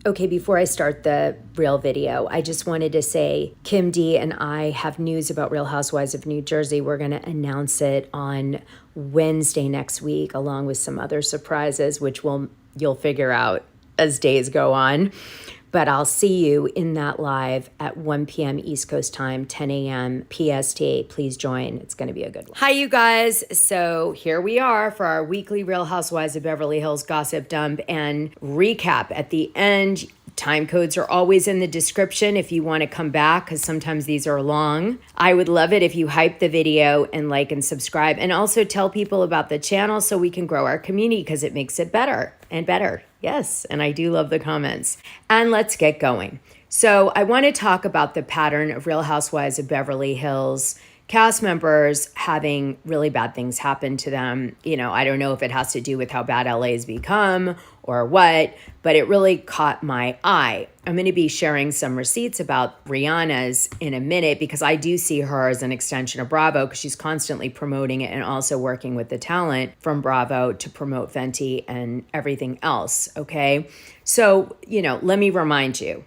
Okay, before I start the real video, I just wanted to say Kim D and I have news about Real Housewives of New Jersey. We're going to announce it on Wednesday next week, along with some other surprises, which you'll figure out as days go on. But I'll see you in that live at 1 p.m. East Coast time, 10 a.m. PST. Please join. It's going to be a good one. Hi, you guys. So here we are for our weekly Real Housewives of Beverly Hills gossip dump and recap at the end. Time codes are always in the description if you want to come back, because sometimes these are long. I would love it if you hype the video and like and subscribe, and also tell people about the channel so we can grow our community, because it makes it better and better. Yes, and I do love the comments. And let's get going. So I want to talk about the pattern of Real Housewives of Beverly Hills cast members having really bad things happen to them. You know, I don't know if it has to do with how bad LA's become or what, but it really caught my eye. I'm going to be sharing some receipts about Rihanna's in a minute, because I do see her as an extension of Bravo, because she's constantly promoting it and also working with the talent from Bravo to promote Fenty and everything else, okay? So, let me remind you.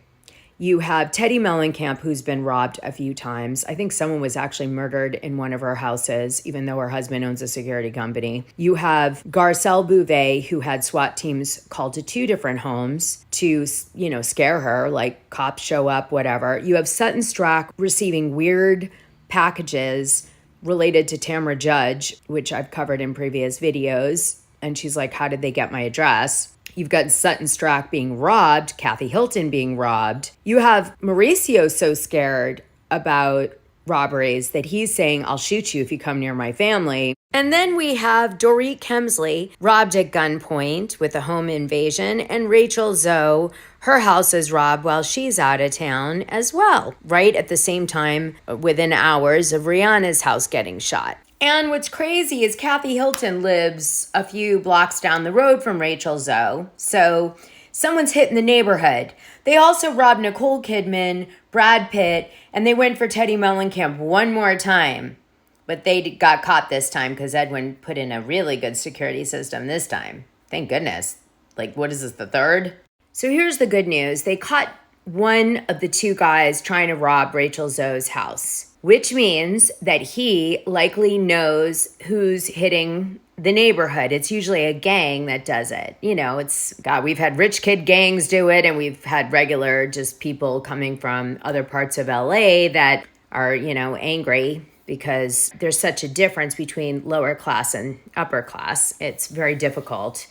You have Teddy Mellencamp, who's been robbed a few times. I think someone was actually murdered in one of her houses, even though her husband owns a security company. You have Garcelle Bouvet, who had SWAT teams called to 2 different homes to, scare her, like cops show up, whatever. You have Sutton Stracke receiving weird packages related to Tamra Judge, which I've covered in previous videos. And she's like, how did they get my address? You've got Sutton Stracke being robbed, Kathy Hilton being robbed. You have Mauricio so scared about robberies that he's saying, I'll shoot you if you come near my family. And then we have Dorit Kemsley robbed at gunpoint with a home invasion, and Rachel Zoe, her house is robbed while she's out of town as well, right at the same time, within hours of Rihanna's house getting shot. And what's crazy is Kathy Hilton lives a few blocks down the road from Rachel Zoe. So someone's hit in the neighborhood. They also robbed Nicole Kidman, Brad Pitt, and they went for Teddy Mellencamp one more time. But they got caught this time because Edwin put in a really good security system this time. Thank goodness. Like, what is this, the third? So here's the good news. They caught one of the 2 guys trying to rob Rachel Zoe's house, which means that he likely knows who's hitting the neighborhood. It's usually a gang that does it. We've had rich kid gangs do it, and we've had regular just people coming from other parts of LA that are, angry because there's such a difference between lower class and upper class. It's very difficult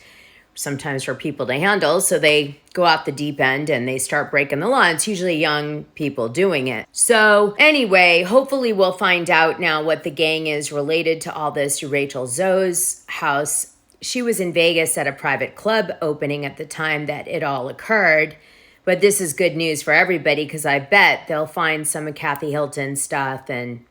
sometimes for people to handle. So they go off the deep end and they start breaking the law. It's usually young people doing it. So anyway, hopefully we'll find out now what the gang is related to all this, to Rachel Zoe's house. She was in Vegas at a private club opening at the time that it all occurred. But this is good news for everybody, because I bet they'll find some of Kathy Hilton's stuff and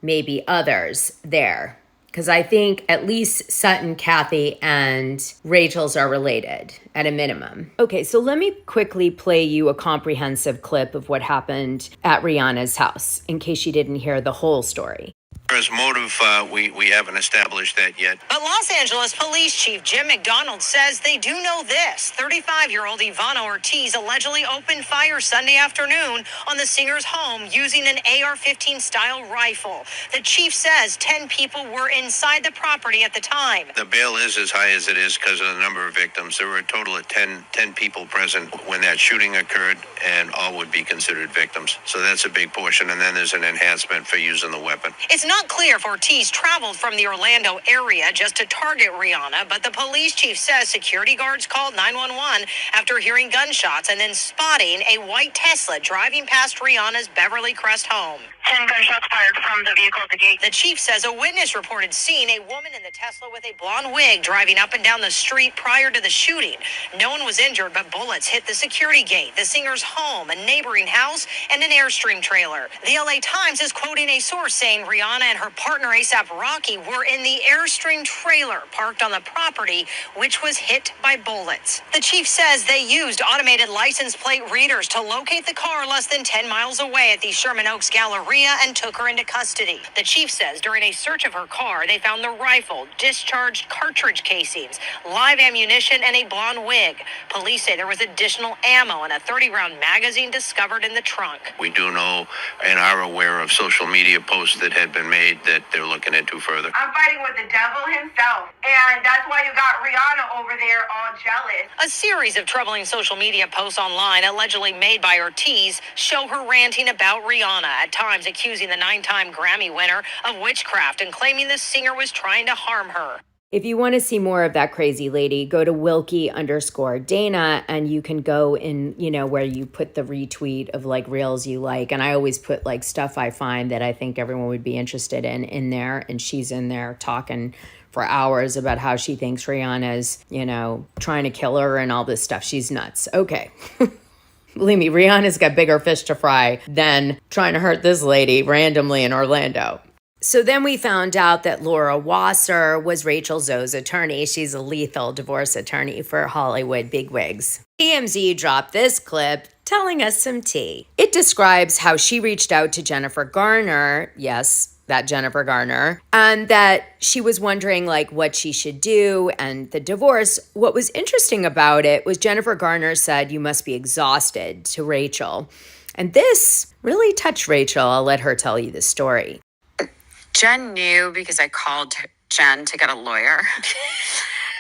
maybe others there. Because I think at least Sutton, Kathy, and Rachel's are related at a minimum. Okay, so let me quickly play you a comprehensive clip of what happened at Rihanna's house, in case you didn't hear the whole story. As motive, we haven't established that yet. But Los Angeles Police Chief Jim McDonald says they do know this. 35-year-old Ivana Ortiz allegedly opened fire Sunday afternoon on the singer's home using an AR-15 style rifle. The chief says 10 people were inside the property at the time. The bail is as high as it is because of the number of victims. There were a total of 10 people present when that shooting occurred, and all would be considered victims. So that's a big portion, and then there's an enhancement for using the weapon. It's not clear if Ortiz traveled from the Orlando area just to target Rihanna, but the police chief says security guards called 911 after hearing gunshots and then spotting a white Tesla driving past Rihanna's Beverly Crest home. 10 gunshots fired from the vehicle at the gate. The chief says a witness reported seeing a woman in the Tesla with a blonde wig driving up and down the street prior to the shooting. No one was injured, but bullets hit the security gate, the singer's home, a neighboring house, and an Airstream trailer. The LA Times is quoting a source saying Rihanna and her partner A$AP Rocky were in the Airstream trailer parked on the property, which was hit by bullets. The chief says they used automated license plate readers to locate the car less than 10 miles away at the Sherman Oaks Galleria and took her into custody. The chief says during a search of her car, they found the rifle, discharged cartridge casings, live ammunition, and a blonde wig. Police say there was additional ammo and a 30-round magazine discovered in the trunk. We do know and are aware of social media posts that had been made that they're looking into further. I'm fighting with the devil himself, and that's why you got Rihanna over there all jealous. A series of troubling social media posts online allegedly made by Ortiz show her ranting about Rihanna, at times accusing the 9-time Grammy winner of witchcraft and claiming the singer was trying to harm her. If you want to see more of that crazy lady, go to Wilkie_Dana and you can go in, where you put the retweet of like reels you like. And I always put like stuff I find that I think everyone would be interested in there. And she's in there talking for hours about how she thinks Rihanna's, trying to kill her and all this stuff. She's nuts. Okay. Believe me, Rihanna's got bigger fish to fry than trying to hurt this lady randomly in Orlando. So then we found out that Laura Wasser was Rachel Zoe's attorney. She's a lethal divorce attorney for Hollywood bigwigs. TMZ dropped this clip telling us some tea. It describes how she reached out to Jennifer Garner, yes, that Jennifer Garner, and that she was wondering like what she should do and the divorce. What was interesting about it was Jennifer Garner said, "You must be exhausted," to Rachel. And this really touched Rachel. I'll let her tell you the story. Jen knew because I called Jen to get a lawyer.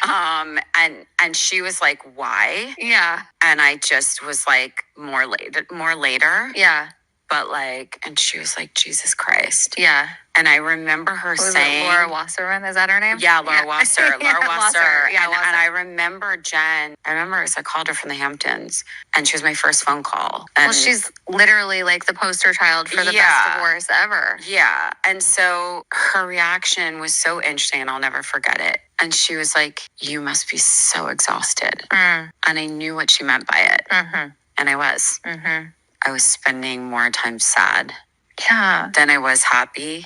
And she was like, "Why?" Yeah. And I just was like, more later. Yeah. But like, and she was like, "Jesus Christ." Yeah. And I remember her saying, Laura Wasserman, is that her name? Yeah, Laura Wasser. Laura Wasser. Yeah, and I remember Jen. I called her from the Hamptons, and she was my first phone call. And Well, she's literally like the poster child for the best divorce ever. Yeah. And so her reaction was so interesting, and I'll never forget it. And she was like, "You must be so exhausted." And I knew what she meant by it. And I was. I was spending more time sad than I was happy.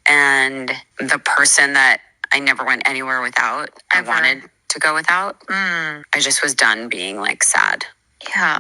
And the person that I never went anywhere without, I wanted to go without. I just was done being like sad. Yeah.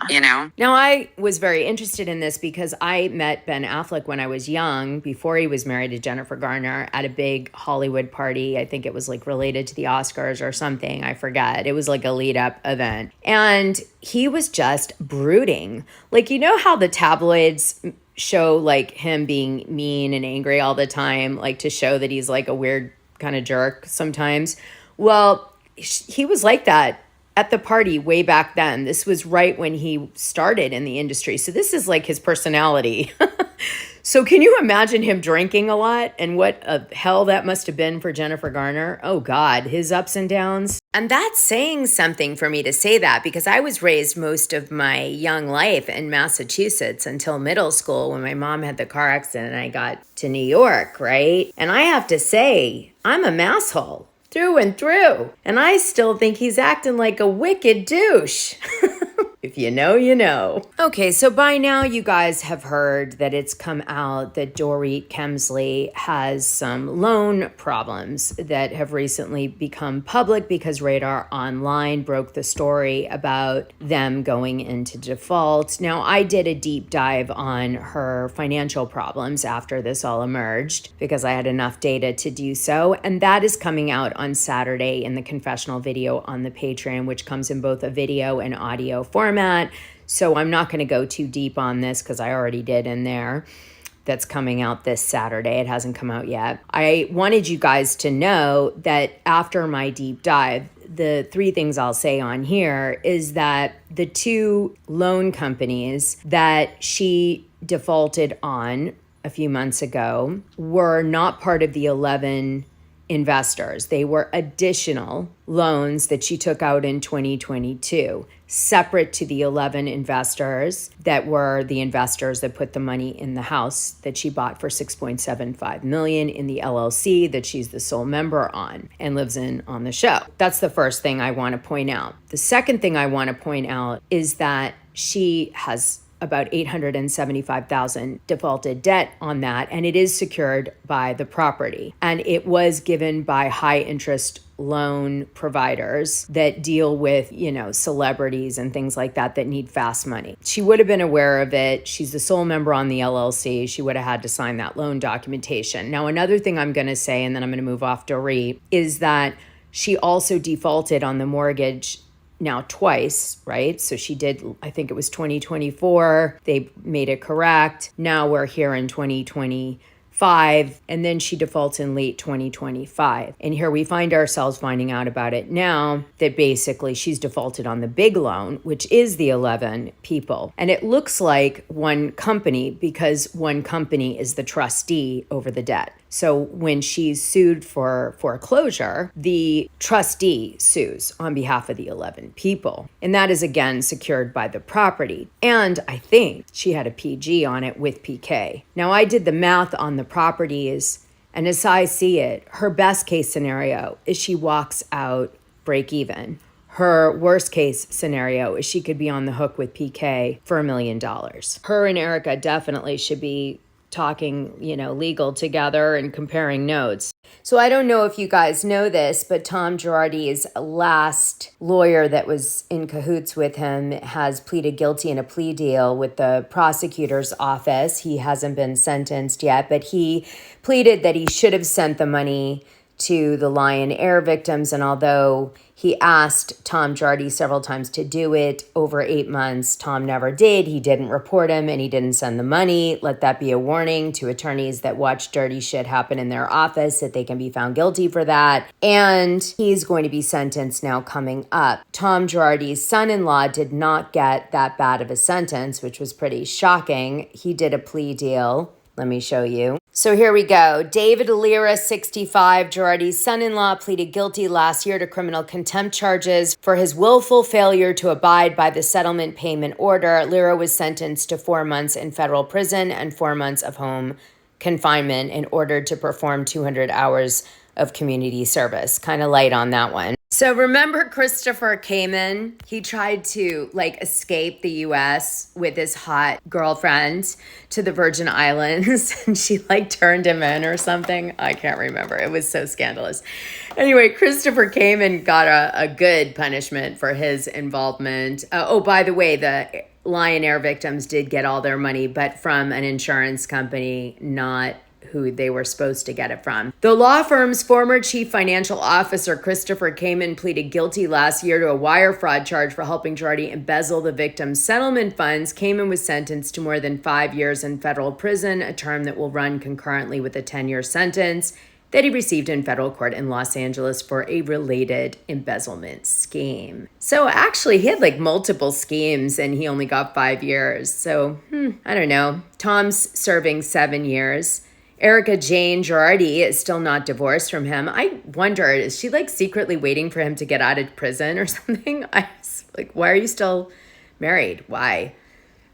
Now, I was very interested in this because I met Ben Affleck when I was young, before he was married to Jennifer Garner, at a big Hollywood party. I think it was like related to the Oscars or something. I forget. It was like a lead up event. And he was just brooding. Like, how the tabloids show like him being mean and angry all the time, like to show that he's like a weird kind of jerk sometimes. Well, he was like that at the party way back then. This was right when he started in the industry. So this is like his personality. So can you imagine him drinking a lot and what a hell that must have been for Jennifer Garner? Oh God, his ups and downs. And that's saying something for me to say that, because I was raised most of my young life in Massachusetts until middle school when my mom had the car accident and I got to New York, right? And I have to say, I'm a masshole through and through. And I still think he's acting like a wicked douche. If you know, you know. Okay, so by now you guys have heard that it's come out that Dorit Kemsley has some loan problems that have recently become public because Radar Online broke the story about them going into default. Now, I did a deep dive on her financial problems after this all emerged because I had enough data to do so, and that is coming out on Saturday in the confessional video on the Patreon, which comes in both a video and audio format. So I'm not going to go too deep on this because I already did in there. That's coming out this Saturday. It hasn't come out yet. I wanted you guys to know that after my deep dive, the 3 things I'll say on here is that the 2 loan companies that she defaulted on a few months ago were not part of the 11 investors. They were additional loans that she took out in 2022, separate to the 11 investors that were the investors that put the money in the house that she bought for $6.75 million in the LLC that she's the sole member on and lives in on the show. That's the first thing I want to point out. The second thing I want to point out is that she has about $875,000 defaulted debt on that, and it is secured by the property. And it was given by high interest loan providers that deal with, celebrities and things like that need fast money. She would have been aware of it. She's the sole member on the LLC. She would have had to sign that loan documentation. Now, another thing I'm going to say, and then I'm going to move off Dorit, is that she also defaulted on the mortgage now twice, right? So she did, I think it was 2024. They made it correct. Now we're here in 2025, and then she defaults in late 2025. And here we find ourselves finding out about it now that basically she's defaulted on the big loan, which is the 11 people. And it looks like one company, because one company is the trustee over the debt. So when she's sued for foreclosure, the trustee sues on behalf of the 11 people. And that is, again, secured by the property. And I think she had a PG on it with PK. Now, I did the math on the properties, and as I see it, her best case scenario is she walks out break even. Her worst case scenario is she could be on the hook with PK for $1 million. Her and Erika definitely should be talking, legal together and comparing notes. So I don't know if you guys know this, but Tom Girardi's last lawyer that was in cahoots with him has pleaded guilty in a plea deal with the prosecutor's office. He hasn't been sentenced yet, but he pleaded that he should have sent the money to the Lion Air victims. And although he asked Tom Girardi several times to do it over 8 months, Tom never did. He didn't report him and he didn't send the money. Let that be a warning to attorneys that watch dirty shit happen in their office, that they can be found guilty for that. And he's going to be sentenced now coming up. Tom Girardi's son-in-law did not get that bad of a sentence, which was pretty shocking. He did a plea deal. Let me show you. So here we go. David Lira, 65, Girardi's son-in-law, pleaded guilty last year to criminal contempt charges for his willful failure to abide by the settlement payment order. Lira was sentenced to 4 months in federal prison and 4 months of home confinement and ordered to perform 200 hours of community service. Kind of light on that one. So remember Christopher Kamen? He tried to escape the US with his hot girlfriend to the Virgin Islands and she turned him in or something. I can't remember. It was so scandalous. Anyway, Christopher Kamen got a good punishment for his involvement. By the way, the Lion Air victims did get all their money, but from an insurance company, not who they were supposed to get it from. The law firm's former chief financial officer, Christopher Kamen, pleaded guilty last year to a wire fraud charge for helping Girardi embezzle the victims' settlement funds. Kamen was sentenced to more than 5 years in federal prison, a term that will run concurrently with a 10-year sentence that he received in federal court in Los Angeles for a related embezzlement scheme. So actually, he had multiple schemes and he only got 5 years. So, I don't know. Tom's serving 7 years. Erika Jayne Girardi is still not divorced from him. I wonder, is she secretly waiting for him to get out of prison or something? Why are you still married? Why?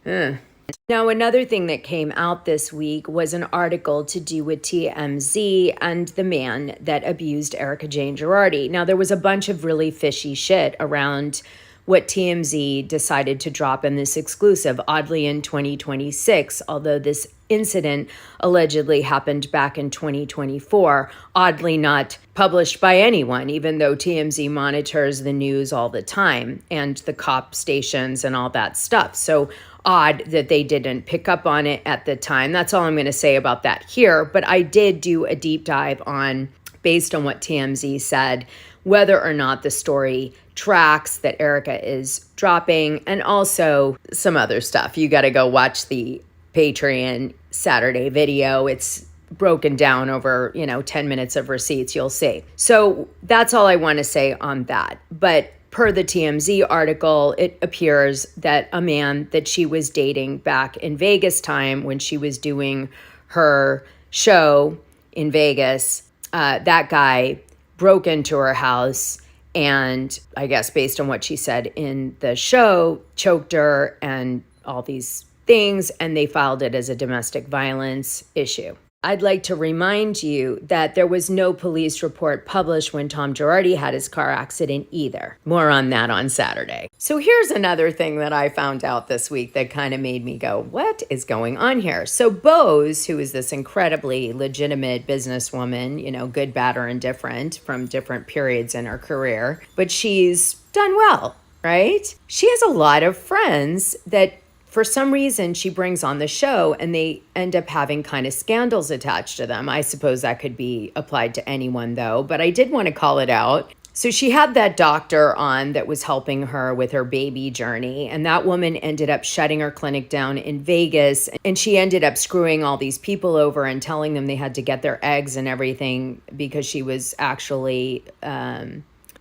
Now, another thing that came out this week was an article to do with TMZ and the man that abused Erika Jayne Girardi. Now, there was a bunch of really fishy shit around what TMZ decided to drop in this exclusive, oddly in 2026, although this incident allegedly happened back in 2024, oddly not published by anyone, even though TMZ monitors the news all the time and the cop stations and all that stuff. So odd that they didn't pick up on it at the time. That's all I'm going to say about that here. But I did do a deep dive on, based on what TMZ said, whether or not the story tracks that Erika is dropping, and also some other stuff. You got to go watch the Patreon Saturday video. It's broken down over, 10 minutes of receipts, you'll see. So that's all I want to say on that. But per the TMZ article, it appears that a man that she was dating back in Vegas time when she was doing her show in Vegas, that guy broke into her house and, I guess based on what she said in the show, choked her and all these things, and they filed it as a domestic violence issue. I'd like to remind you that there was no police report published when Tom Girardi had his car accident either. More on that on Saturday. So here's another thing that I found out this week that kind of made me go, what is going on here? So Boz, who is this incredibly legitimate businesswoman, you know, good, bad, or indifferent from different periods in her career, but she's done well, right? She has a lot of friends that for some reason she brings on the show and they end up having kind of scandals attached to them. I suppose that could be applied to anyone though, but I did want to call it out. So she had that doctor on that was helping her with her baby journey, and that woman ended up shutting her clinic down in Vegas, and she ended up screwing all these people over and telling them they had to get their eggs and everything because she was actually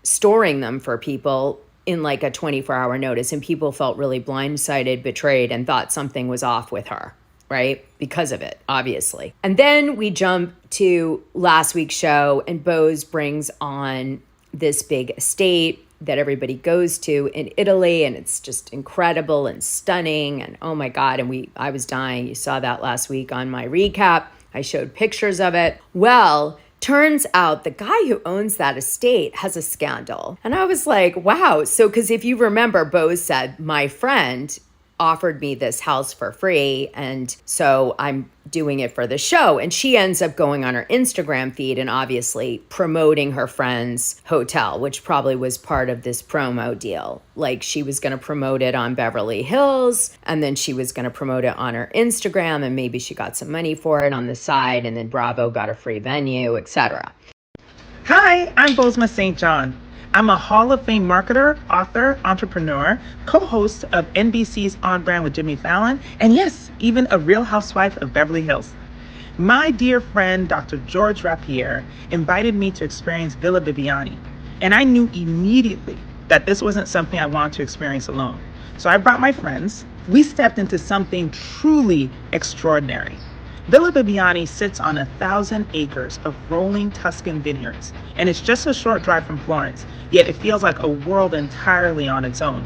storing them for people in like a 24-hour notice, and people felt really blindsided, betrayed, and thought something was off with her, right? Because of it, obviously. And then we jump to last week's show, and Boz brings on this big estate that everybody goes to in Italy, and it's just incredible and stunning, and oh my God, and I was dying. You saw that last week on my recap. I showed pictures of it. Well, turns out the guy who owns that estate has a scandal. And I was like, wow. So, because if you remember, Boz said, my friend offered me this house for free, and so I'm doing it for the show. And she ends up going on her Instagram feed and obviously promoting her friend's hotel, which probably was part of this promo deal. Like she was going to promote it on Beverly Hills, and then she was going to promote it on her Instagram, and maybe she got some money for it on the side, and then Bravo got a free venue, etc. Hi, I'm Bozoma Saint John. I'm a Hall of Fame marketer, author, entrepreneur, co-host of NBC's On Brand with Jimmy Fallon, and yes, even a Real Housewife of Beverly Hills. My dear friend, Dr. George Rapier, invited me to experience Villa Bibiani, and I knew immediately that this wasn't something I wanted to experience alone. So I brought my friends. We stepped into something truly extraordinary. Villa Bibiani sits on 1,000 acres of rolling Tuscan vineyards, and it's just a short drive from Florence, yet it feels like a world entirely on its own.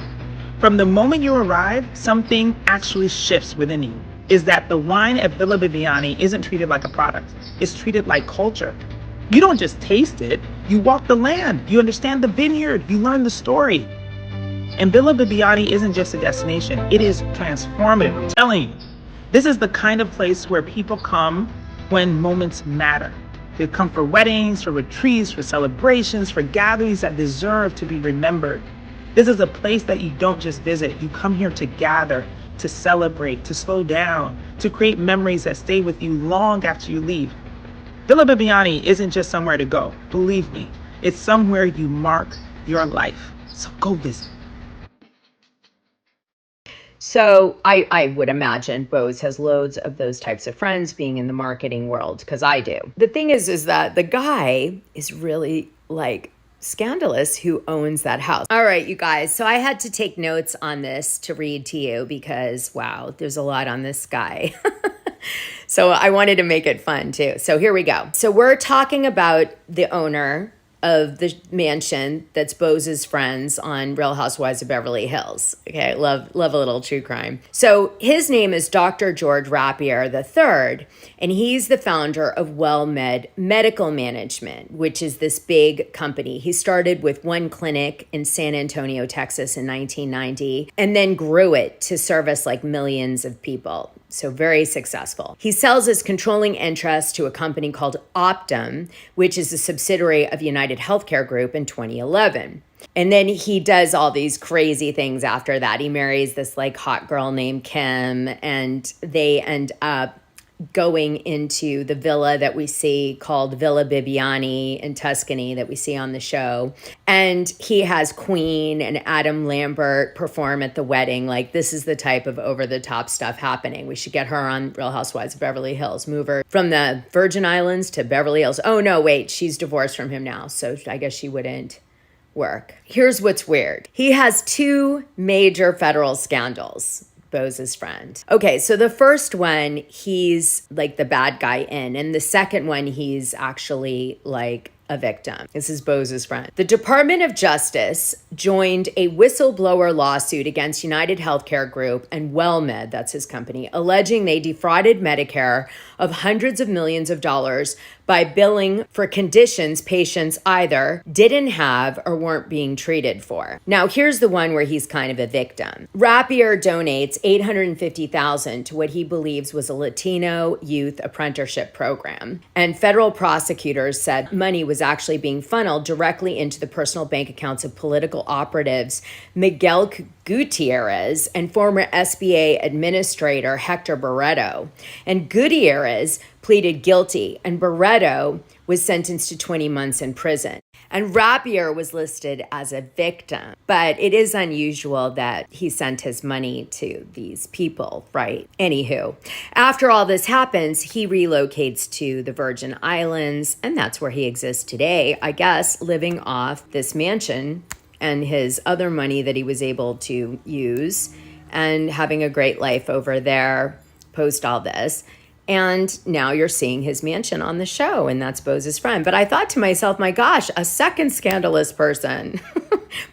From the moment you arrive, something actually shifts within you. Is that the wine at Villa Bibiani isn't treated like a product, it's treated like culture. You don't just taste it, you walk the land, you understand the vineyard, you learn the story. And Villa Bibiani isn't just a destination, it is transformative, I'm telling you. This is the kind of place where people come when moments matter. They come for weddings, for retreats, for celebrations, for gatherings that deserve to be remembered. This is a place that you don't just visit. You come here to gather, to celebrate, to slow down, to create memories that stay with you long after you leave. Villa Bibiani isn't just somewhere to go. Believe me, it's somewhere you mark your life. So go visit. So I would imagine Boz has loads of those types of friends being in the marketing world, because I do. The thing is that the guy is really like scandalous who owns that house. All right, you guys. So I had to take notes on this to read to you because, wow, there's a lot on this guy. So I wanted to make it fun too. So here we go. So we're talking about the owner of the mansion that's Boz's friends on Real Housewives of Beverly Hills. Okay, love a little true crime. So his name is Dr. George Rapier III, and he's the founder of WellMed Medical Management, which is this big company. He started with one clinic in San Antonio, Texas in 1990, and then grew it to service like millions of people. So very successful. He sells his controlling interest to a company called Optum, which is a subsidiary of United Healthcare Group in 2011. And then he does all these crazy things after that. He marries this like hot girl named Kim, and they end up going into the villa that we see called Villa Bibiani in Tuscany that we see on the show. And he has Queen and Adam Lambert perform at the wedding. Like, this is the type of over-the-top stuff happening. We should get her on Real Housewives of Beverly Hills. Move her from the Virgin Islands to Beverly Hills. Oh, no, wait, she's divorced from him now, so I guess she wouldn't work. Here's what's weird. He has two major federal scandals. Boz's friend. Okay, so the first one, he's like the bad guy in, and the second one, he's actually like a victim. This is Bo's friend. The Department of Justice joined a whistleblower lawsuit against United Healthcare Group and WellMed, that's his company, alleging they defrauded Medicare of hundreds of millions of dollars by billing for conditions patients either didn't have or weren't being treated for. Now, here's the one where he's kind of a victim. Rapier donates $850,000 to what he believes was a Latino youth apprenticeship program. And federal prosecutors said money was actually being funneled directly into the personal bank accounts of political operatives Miguel Gutierrez and former SBA administrator Hector Barreto. And Gutierrez pleaded guilty, and Barreto was sentenced to 20 months in prison. And Rapier was listed as a victim, but it is unusual that he sent his money to these people, right? Anywho, after all this happens, he relocates to the Virgin Islands, and that's where he exists today, I guess, living off this mansion and his other money that he was able to use and having a great life over there post all this. And now you're seeing his mansion on the show, and that's Bo's friend. But I thought to myself, my gosh, a second scandalous person.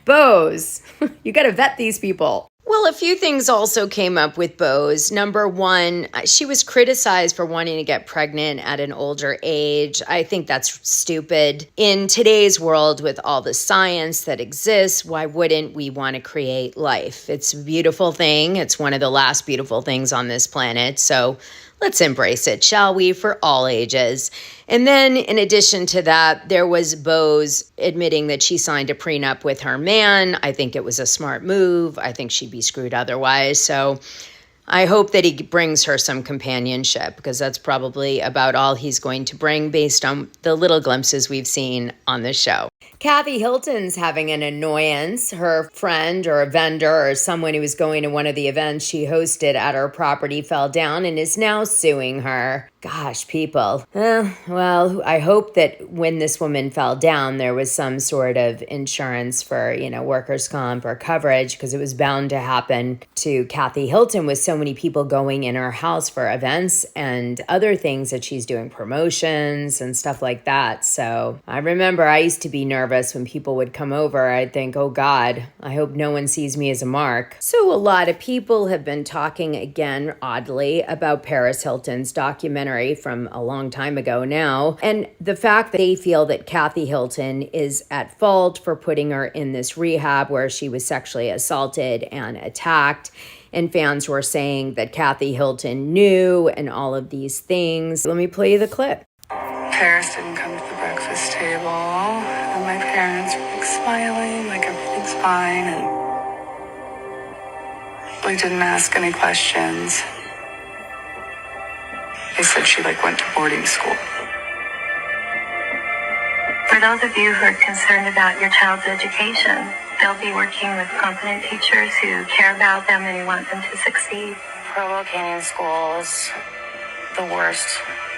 Boz, you got to vet these people. Well, a few things also came up with Boz. Number one, she was criticized for wanting to get pregnant at an older age. I think that's stupid. In today's world, with all the science that exists, why wouldn't we want to create life? It's a beautiful thing. It's one of the last beautiful things on this planet. So let's embrace it, shall we, for all ages. And then in addition to that, there was Boz admitting that she signed a prenup with her man. I think it was a smart move. I think she'd be screwed otherwise. So I hope that he brings her some companionship, because that's probably about all he's going to bring based on the little glimpses we've seen on the show. Kathy Hilton's having an annoyance. Her friend or a vendor or someone who was going to one of the events she hosted at her property fell down and is now suing her. Gosh, people. Well, I hope that when this woman fell down, there was some sort of insurance for, workers' comp or coverage, because it was bound to happen to Kathy Hilton with so many people going in her house for events and other things that she's doing, promotions and stuff like that. So I remember I used to be nervous when people would come over. I'd think, oh God, I hope no one sees me as a mark. So a lot of people have been talking again, oddly, about Paris Hilton's documentary from a long time ago now, and the fact that they feel that Kathy Hilton is at fault for putting her in this rehab where she was sexually assaulted and attacked. And fans were saying that Kathy Hilton knew and all of these things. Let me play you the clip. Paris didn't come to the breakfast table, and my parents were smiling like everything's fine, and we didn't ask any questions. They said she went to boarding school. For those of you who are concerned about your child's education, they'll be working with competent teachers who care about them and who want them to succeed. Provocating school is the worst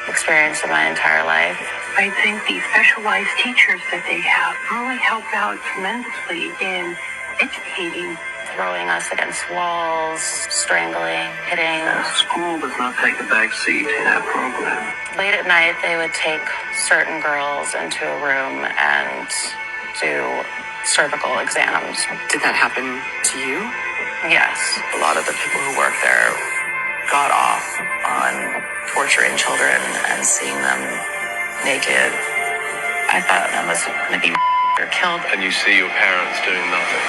experience of my entire life. I think the specialized teachers that they have really help out tremendously in educating. Throwing us against walls, strangling, hitting. School does not take a back seat to that program. Late at night, they would take certain girls into a room and do cervical exams. Did that happen to you? Yes. A lot of the people who work there got off on torturing children and seeing them naked. I thought I was going to be or killed. And you see your parents doing nothing.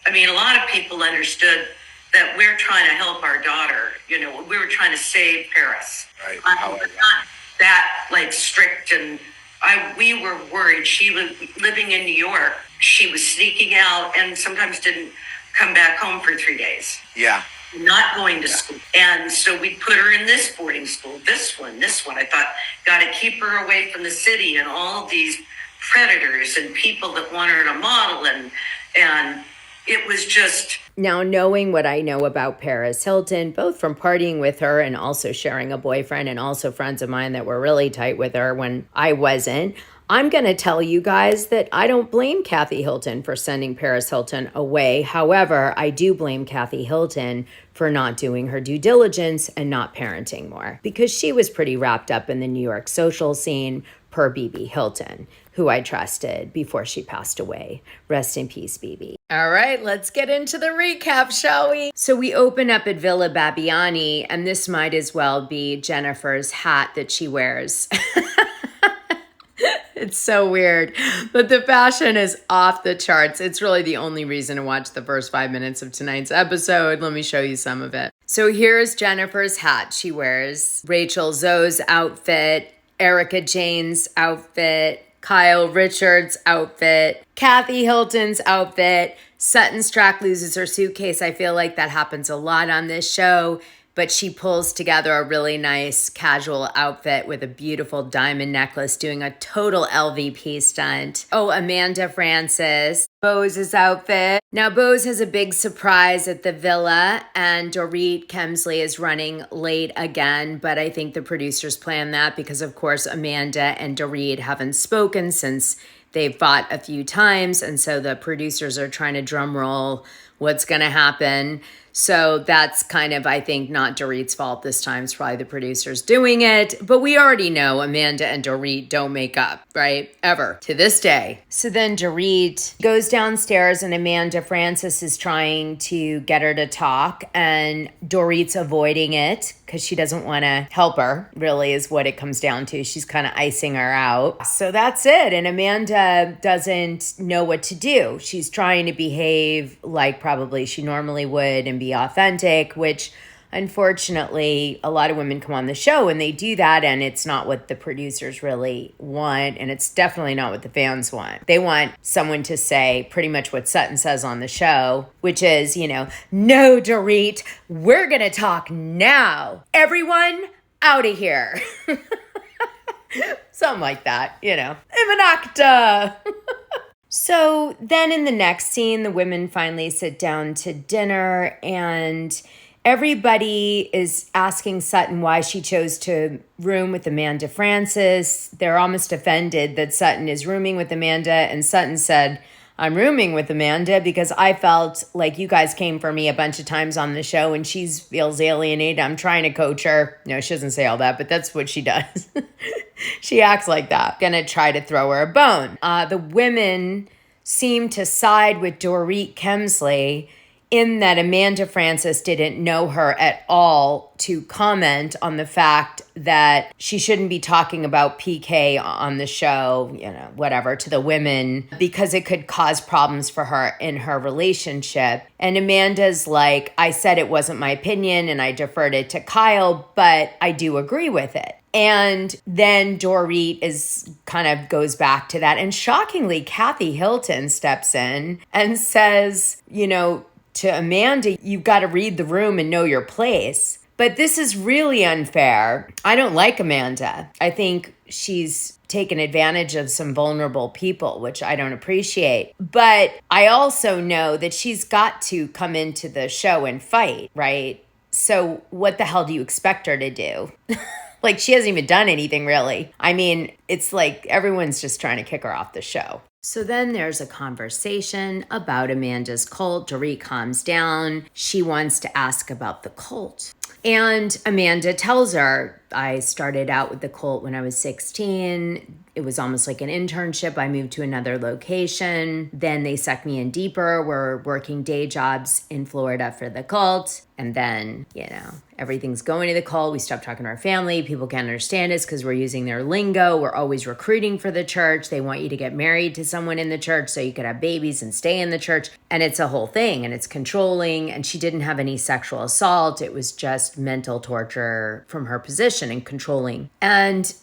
I mean, a lot of people understood that we're trying to help our daughter. We were trying to save Paris. Right. We're not that strict, and we were worried. She was living in New York. She was sneaking out and sometimes didn't come back home for 3 days. Yeah. Not going to school. And so we put her in this boarding school, this one. I thought, got to keep her away from the city and all of these predators and people that want her to model, and it was just... Now, knowing what I know about Paris Hilton, both from partying with her and also sharing a boyfriend, and also friends of mine that were really tight with her when I wasn't, I'm going to tell you guys that I don't blame Kathy Hilton for sending Paris Hilton away. However, I do blame Kathy Hilton for not doing her due diligence and not parenting more, because she was pretty wrapped up in the New York social scene, per Bibi Hilton, who I trusted before she passed away. Rest in peace, Bibi. All right, let's get into the recap, shall we? So we open up at Villa Bibiani, and this might as well be Jennifer's hat that she wears. It's so weird, but the fashion is off the charts. It's really the only reason to watch the first 5 minutes of tonight's episode. Let me show you some of it. So here's Jennifer's hat. She wears Rachel Zoe's outfit, Erika Jayne's outfit, Kyle Richards' outfit, Kathy Hilton's outfit. Sutton Stracke loses her suitcase. I feel like that happens a lot on this show, but she pulls together a really nice casual outfit with a beautiful diamond necklace, doing a total LVP stunt. Oh, Amanda Francis, Bose's outfit. Now, Bose has a big surprise at the villa, and Dorit Kemsley is running late again, but I think the producers planned that because, of course, Amanda and Dorit haven't spoken since they've fought a few times, and so the producers are trying to drum roll what's going to happen. So that's kind of, I think, not Dorit's fault this time. It's probably the producers doing it. But we already know Amanda and Dorit don't make up, right? Ever. To this day. So then Dorit goes downstairs and Amanda Francis is trying to get her to talk. And Dorit's avoiding it because she doesn't want to help her, really, is what it comes down to. She's kind of icing her out. So that's it. And Amanda doesn't know what to do. She's trying to behave like probably she normally would and be authentic, which unfortunately a lot of women come on the show and they do that, and it's not what the producers really want, and it's definitely not what the fans want. They want someone to say pretty much what Sutton says on the show, which is, no, Dorit, we're gonna talk now. Everyone out of here. Something like that, I'm an actor. So then in the next scene, the women finally sit down to dinner, and everybody is asking Sutton why she chose to room with Amanda Francis. They're almost offended that Sutton is rooming with Amanda, and Sutton said, I'm rooming with Amanda because I felt like you guys came for me a bunch of times on the show and she feels alienated. I'm trying to coach her. No, she doesn't say all that, but that's what she does. She acts like that. Gonna try to throw her a bone. The women seem to side with Dorit Kemsley in that Amanda Francis didn't know her at all to comment on the fact that she shouldn't be talking about PK on the show, whatever, to the women, because it could cause problems for her in her relationship. And Amanda's like, I said it wasn't my opinion and I deferred it to Kyle, but I do agree with it. And then Dorit goes back to that. And shockingly, Kathy Hilton steps in and says, to Amanda, you've got to read the room and know your place. But this is really unfair. I don't like Amanda. I think she's taken advantage of some vulnerable people, which I don't appreciate. But I also know that she's got to come into the show and fight, right? So what the hell do you expect her to do? Like, she hasn't even done anything, really. I mean, it's like everyone's just trying to kick her off the show. So then there's a conversation about Amanda's cult. Dorit calms down. She wants to ask about the cult. And Amanda tells her, I started out with the cult when I was 16. It was almost like an internship. I moved to another location. Then they sucked me in deeper. We're working day jobs in Florida for the cult. And then, everything's going to the cult. We stopped talking to our family. People can't understand us because we're using their lingo. We're always recruiting for the church. They want you to get married to someone in the church so you could have babies and stay in the church. And it's a whole thing, and it's controlling. And she didn't have any sexual assault. It was just mental torture from her position and controlling. And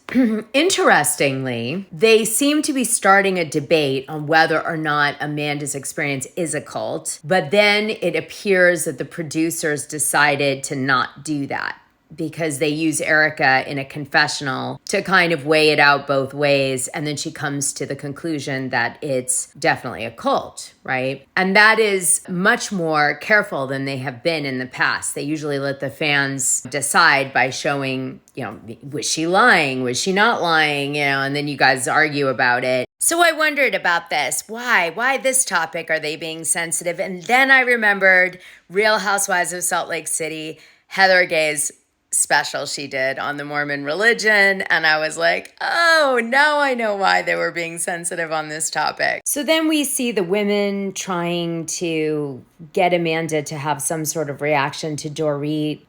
interestingly, they seem to be starting a debate on whether or not Amanda's experience is a cult. But then it appears that the producers decided to not do that because they use Erika in a confessional to kind of weigh it out both ways. And then she comes to the conclusion that it's definitely a cult, right? And that is much more careful than they have been in the past. They usually let the fans decide by showing, was she lying? Was she not lying? And then you guys argue about it. So I wondered about this. Why this topic? Are they being sensitive? And then I remembered Real Housewives of Salt Lake City, Heather Gay's special she did on the Mormon religion, and I was like, oh, now I know why they were being sensitive on this topic. So then we see the women trying to get Amanda to have some sort of reaction to Dorit,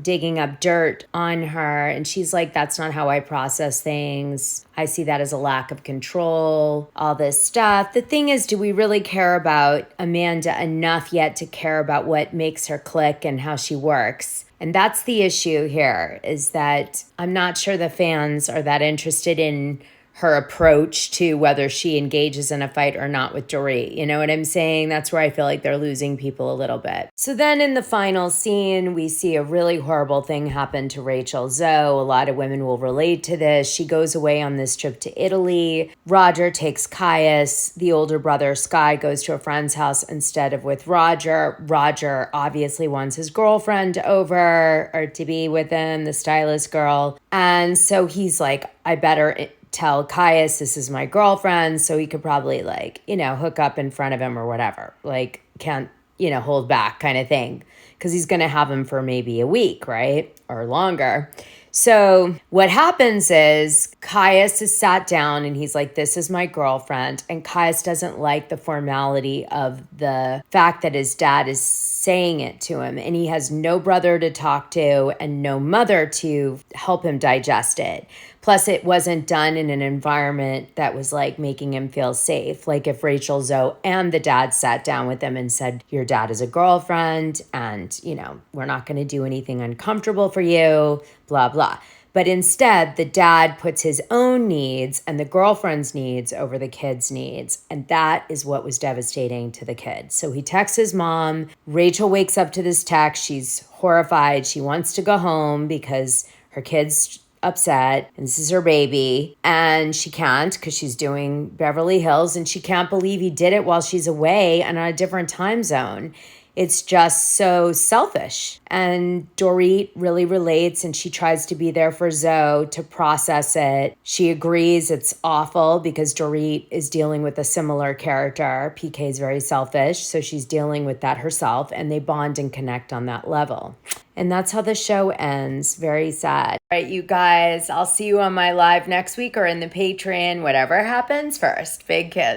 digging up dirt on her, and she's like, that's not how I process things. I see that as a lack of control, all this stuff. The thing is, do we really care about Amanda enough yet to care about what makes her click and how she works? And that's the issue here, is that I'm not sure the fans are that interested in her approach to whether she engages in a fight or not with Dorit. You know what I'm saying? That's where I feel like they're losing people a little bit. So then in the final scene, we see a really horrible thing happen to Rachel Zoe. A lot of women will relate to this. She goes away on this trip to Italy. Roger takes Caius. The older brother, Sky, goes to a friend's house instead of with Roger. Roger obviously wants his girlfriend over, or to be with him, the stylist girl. And so he's like, I better tell Caius this is my girlfriend, so he could probably hook up in front of him or whatever. Can't, hold back kind of thing. Because he's going to have him for maybe a week, right? Or longer. So what happens is Caius is sat down and he's like, this is my girlfriend. And Caius doesn't like the formality of the fact that his dad is saying it to him. And he has no brother to talk to and no mother to help him digest it. Plus, it wasn't done in an environment that was making him feel safe. Like if Rachel Zoe and the dad sat down with him and said, your dad is a girlfriend and, we're not going to do anything uncomfortable for you, blah, blah. But instead, the dad puts his own needs and the girlfriend's needs over the kid's needs. And that is what was devastating to the kid. So he texts his mom. Rachel wakes up to this text. She's horrified. She wants to go home because her kid's upset and this is her baby, and she can't because she's doing Beverly Hills, and she can't believe he did it while she's away and on a different time zone. It's just so selfish. And Dorit really relates, and she tries to be there for Zoe to process it. She agrees it's awful because Dorit is dealing with a similar character. PK is very selfish, so she's dealing with that herself, and they bond and connect on that level. And that's how the show ends. Very sad. All right, you guys, I'll see you on my live next week or in the Patreon, whatever happens first. Big kiss.